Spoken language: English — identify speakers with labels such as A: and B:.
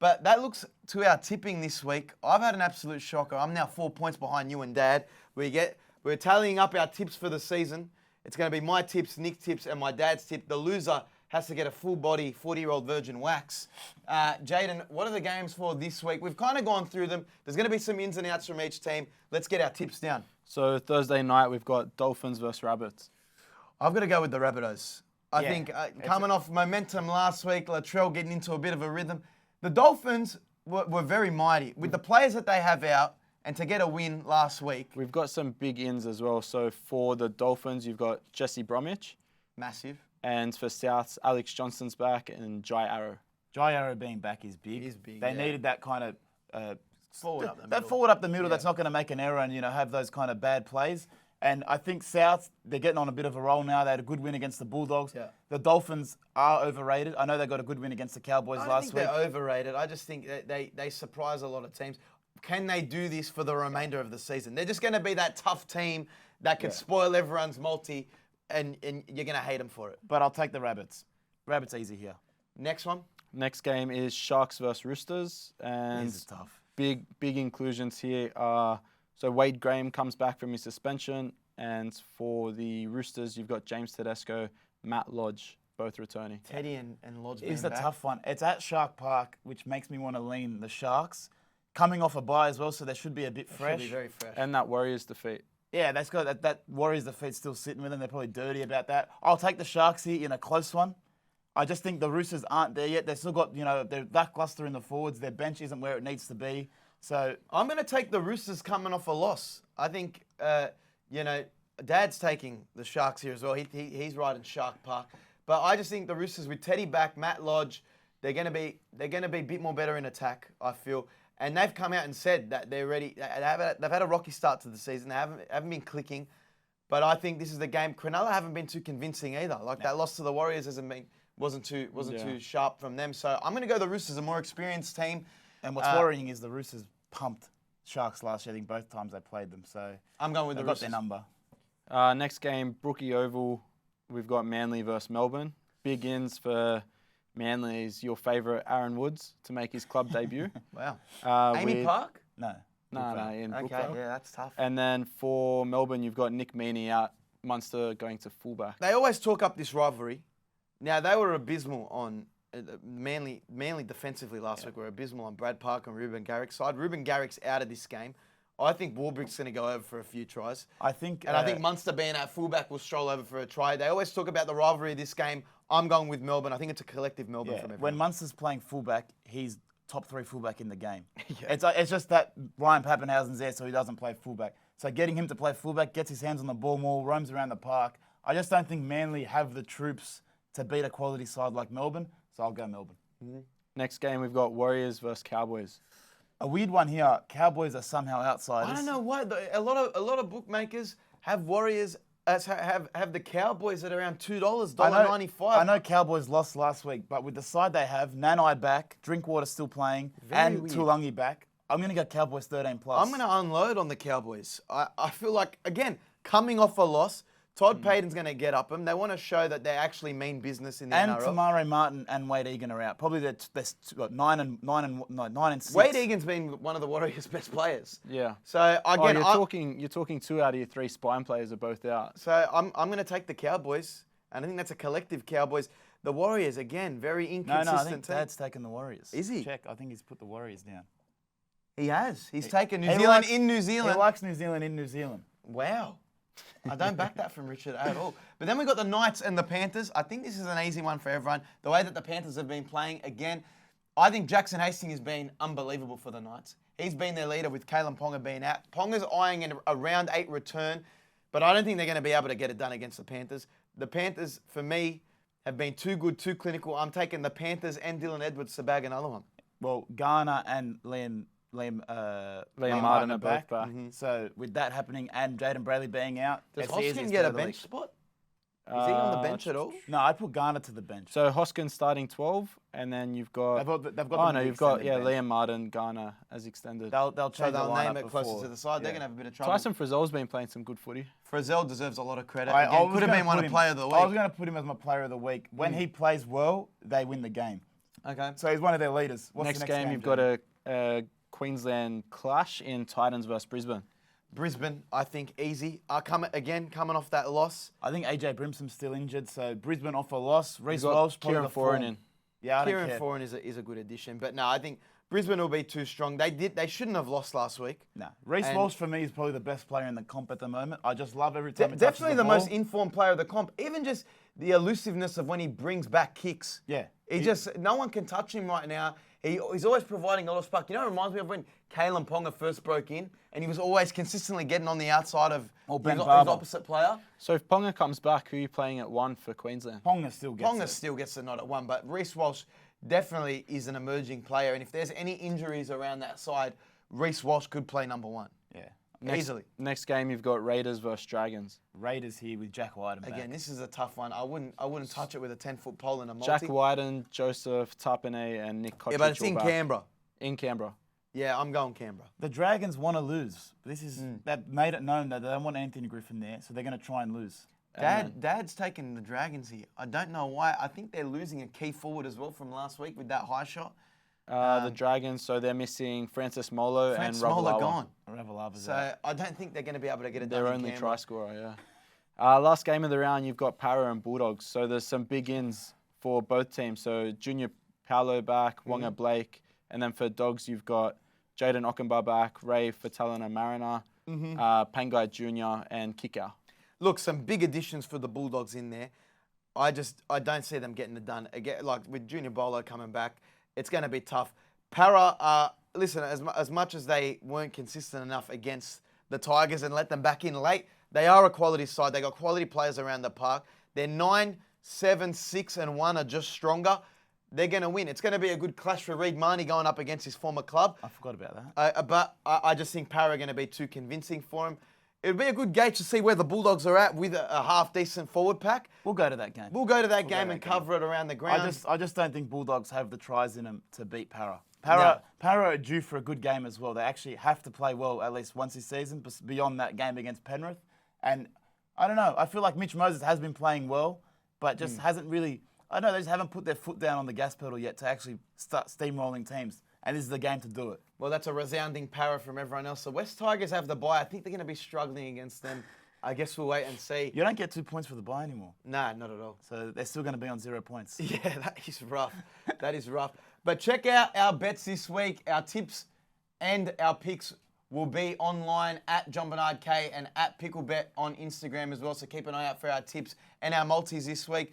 A: But that looks to our tipping this week. I've had an absolute shocker. I'm now 4 points behind you and Dad. We're tallying up our tips for the season. It's going to be my tips, Nick's tips, and my dad's tip. The loser has to get a full body 40-year-old virgin wax. Jaden, what are the games for this week? We've kind of gone through them. There's going to be some ins and outs from each team. Let's get our tips down.
B: So Thursday night, we've got Dolphins versus Rabbits.
A: I've got to go with the Rabbitohs. I think coming off momentum last week, Latrell getting into a bit of a rhythm. The Dolphins were very mighty. With the players that they have out, and to get a win last week.
B: We've got some big ins as well. So for the Dolphins, you've got Jesse Bromwich.
A: Massive.
B: And for Souths, Alex Johnson's back and Jai Arrow.
C: Jai Arrow being back is big.
A: He's big,
C: They needed that kind of
A: forward up the middle.
C: That forward up the middle that's not going to make an error and have those kind of bad plays. And I think South, they're getting on a bit of a roll now. They had a good win against the Bulldogs.
A: Yeah.
C: The Dolphins are overrated. I know they got a good win against the Cowboys last week.
A: I think they're overrated. I just think that they surprise a lot of teams. Can they do this for the remainder of the season? They're just going to be that tough team that could spoil everyone's multi, and you're going to hate them for it.
C: But I'll take the Rabbits. Rabbits easy here.
A: Next one.
B: Next game is Sharks versus Roosters. And
C: This is tough.
B: Big inclusions here are, so Wade Graham comes back from his suspension. And for the Roosters, you've got James Tedesco, Matt Lodge, both returning.
A: Teddy and Lodge
C: It's
A: being
C: a
A: back.
C: tough one. It's at Shark Park, which makes me want to lean the Sharks. Coming off a bye as well, so they should be a bit fresh.
A: Should be very fresh.
B: And that Warriors defeat.
C: Yeah, that's got that Warriors defeat still sitting with them. They're probably dirty about that. I'll take the Sharks here in a close one. I just think the Roosters aren't there yet. They've still got, they're lackluster in the forwards. Their bench isn't where it needs to be. So
A: I'm going to take the Roosters coming off a loss. I think, Dad's taking the Sharks here as well. He's riding Shark Park. But I just think the Roosters with Teddy back, Matt Lodge, they're going to be a bit more better in attack, I feel. And they've come out and said that they're ready. They've had a rocky start to the season. They haven't been clicking. But I think this is the game. Cronulla haven't been too convincing either. That loss to the Warriors wasn't too sharp from them. So I'm going to go the Roosters, a more experienced team.
C: And what's worrying is the Roosters pumped Sharks last year. I think both times they played them. So
A: I'm going with the
C: got
A: Roosters.
C: their number.
B: Next game, Brookie Oval. We've got Manly versus Melbourne. Big ins for Manly is your favourite Aaron Woods to make his club debut.
A: Wow.
B: Amy
A: Park?
C: No.
B: in
A: Okay,
B: Brookvale.
A: yeah, that's tough.
B: And then for Melbourne, you've got Nick Meaney out, Munster going to fullback.
A: They always talk up this rivalry. Now, they were abysmal on Manly defensively last week. Were abysmal on Brad Park and Ruben Garrick's side. Ruben Garrick's out of this game. I think Warbrick's going to go over for a few tries.
C: I think
A: Munster being at fullback will stroll over for a try. They always talk about the rivalry of this game. I'm going with Melbourne. I think it's a collective Melbourne from everyone.
C: when Munster's playing fullback, he's top 3 fullback in the game. It's just that Ryan Pappenhausen's there, so he doesn't play fullback. So getting him to play fullback, gets his hands on the ball more, roams around the park. I just don't think Manly have the troops to beat a quality side like Melbourne, so I'll go Melbourne.
A: Mm-hmm.
B: Next game, we've got Warriors versus Cowboys.
C: A weird one here. Cowboys are somehow outsiders.
A: I don't know why. A lot of bookmakers have Warriors have the Cowboys at around $2, $1.95.
C: I know Cowboys lost last week, but with the side they have, Nanai back, Drinkwater still playing, and
A: weird.
C: Tulangi back, I'm going to go Cowboys 13+.
A: I'm going to unload on the Cowboys. I feel like, again, coming off a loss, Todd Payton's going to get up them. They want to show that they actually mean business in the
C: and
A: NRL.
C: Tamare Martin and Wade Egan are out. Probably they're 9 and 6.
A: Wade Egan's been one of the Warriors' best players.
B: Yeah.
A: So again,
B: you're talking 2 out of your 3 spine players are both out.
A: So I'm going to take the Cowboys, and I think that's a collective Cowboys. The Warriors, again, very inconsistent
C: No, I think
A: team.
C: Dad's taken the Warriors.
A: Is he?
C: Check. I think he's put the Warriors down.
A: He has. He's taken New
C: He
A: Zealand
C: likes-
A: in New Zealand.
C: He likes New Zealand in New Zealand.
A: Wow. I don't back that from Richard at all. But then we've got the Knights and the Panthers. I think this is an easy one for everyone. The way that the Panthers have been playing, again, I think Jackson Hastings has been unbelievable for the Knights. He's been their leader with Kalen Ponga being out. Ponga's eyeing a round 8 return, but I don't think they're going to be able to get it done against the Panthers. The Panthers, for me, have been too good, too clinical. I'm taking the Panthers and Dylan Edwards to bag another one.
C: Well, Garner and Liam
B: Martin are both back.
A: Mm-hmm.
C: So with that happening and Jaden Bradley being out,
A: Does
C: it's the easiest
A: Hoskin get a
C: out of the
A: bench
C: league.
A: spot? Is he on the bench at all?
C: No, I'd put Garner to the bench.
B: So Hoskins starting 12, and then you've got...
C: They've got
B: Oh,
C: them
B: no,
C: in the
B: you've got,
C: extended bench.
B: Liam Martin, Garner as extended.
C: They'll
A: So
C: change
A: they'll
C: the lineup
A: name it closer
C: before.
A: to the side. They're
C: Yeah.
A: going to have a bit of trouble.
B: Tyson Frizzell's been playing some good footy.
A: Frizzell deserves a lot of credit.
C: I
A: Again,
C: was
A: could have
C: gonna
A: been one
C: put
A: of
C: him-
A: player of the week.
C: I was going to put him as my player of the week. When he plays well, they win the game.
A: Okay.
C: So he's one of their leaders. What's
B: Next
C: the
B: game, you've got a Queensland clash in Titans versus Brisbane.
A: Brisbane, I think easy. Coming off that loss.
C: I think AJ Brimson's still injured, so Brisbane off a loss. Reece
B: got
C: Walsh, probably
B: Kieran
C: the
B: Foran
C: form.
B: in.
C: Yeah, I don't
A: Kieran
C: care.
A: Foran is a good addition, but no, I think Brisbane will be too strong. They shouldn't have lost last week.
C: No, Reece
A: And-
C: Walsh for me is probably the best player in the comp at the moment. I just love every time he touches
A: Definitely the
C: ball.
A: most informed player of the comp. Even just the elusiveness of when he brings back kicks.
C: Yeah.
A: No one can touch him right now. He's always providing a lot of spark. You know, it reminds me of when Kalen Ponga first broke in, and he was always consistently getting on the outside of
C: Ben
A: his
C: Barber.
A: opposite player.
B: So if Ponga comes back, who are you playing at 1 for Queensland?
C: Ponga still gets
A: Ponga
C: it.
A: still gets the nod at 1, but Reece Walsh definitely is an emerging player. And if there's any injuries around that side, Reece Walsh could play number 1.
C: Yeah.
A: Easily.
B: Next game, you've got Raiders versus Dragons.
C: Raiders here with Jack White and
A: Again, this is a tough one. I wouldn't touch it with a 10-foot pole and a multi.
B: Jack Wyden, Joseph Tapine, and Nick Kotrick.
A: Yeah, but it's in
B: all back.
A: Canberra.
B: In Canberra.
A: Yeah, I'm going Canberra.
C: The Dragons want to lose. This is that made it known that they don't want Anthony Griffin there, so they're going to try and lose.
A: Dad's taking the Dragons here. I don't know why. I think they're losing a key forward as well from last week with that high shot.
B: The Dragons, so they're missing Francis Molo
A: Frank
B: and
A: Smoller
B: Ravalawa.
A: gone.
C: Ravalava's
A: So
C: out.
A: I don't think they're going to be able to get it
B: Their
A: done in
B: only
A: Canberra.
B: try scorer, yeah. Last game of the round, you've got Para and Bulldogs. So there's some big ins for both teams. So Junior Paolo back, Wonga Blake, and then for Dogs, you've got Jaden Ockenbar back, Ray Fatalana Mariner, Pangai Jr., and Kikau.
A: Look, some big additions for the Bulldogs in there. I don't see them getting it done. Again, like with Junior Bolo coming back, it's going to be tough. Para, listen, as much as they weren't consistent enough against the Tigers and let them back in late, they are a quality side. They got quality players around the park. They're 9, 7, 6, and 1 are just stronger. They're going to win. It's going to be a good clash for Reid Marnie going up against his former club.
C: I forgot about that.
A: But I just think Para are going to be too convincing for him. It'll be a good gauge to see where the Bulldogs are at with a half-decent forward pack.
C: We'll go to that game.
A: We'll go to that
C: We'll go
A: game
C: to
A: and
C: that game.
A: cover it around the ground.
C: I just don't think Bulldogs have the tries in them to beat Para.
A: No.
C: Para are due for a good game as well. They actually have to play well at least once this season, but beyond that game against Penrith. And I don't know. I feel like Mitch Moses has been playing well, but just hasn't really. I don't know. They just haven't put their foot down on the gas pedal yet to actually start steamrolling teams. And this is the game to do it.
A: Well, that's a resounding Para from everyone else. The West Tigers have the bye. I think they're going to be struggling against them. I guess we'll wait and see.
C: You don't get 2 points for the bye anymore.
A: Nah, not at all.
C: So they're still going to be on 0 points.
A: Yeah, that is rough. That is rough. But check out our bets this week. Our tips and our picks will be online at Jon-Bernard K and at Picklebet on Instagram as well. So keep an eye out for our tips and our multis this week.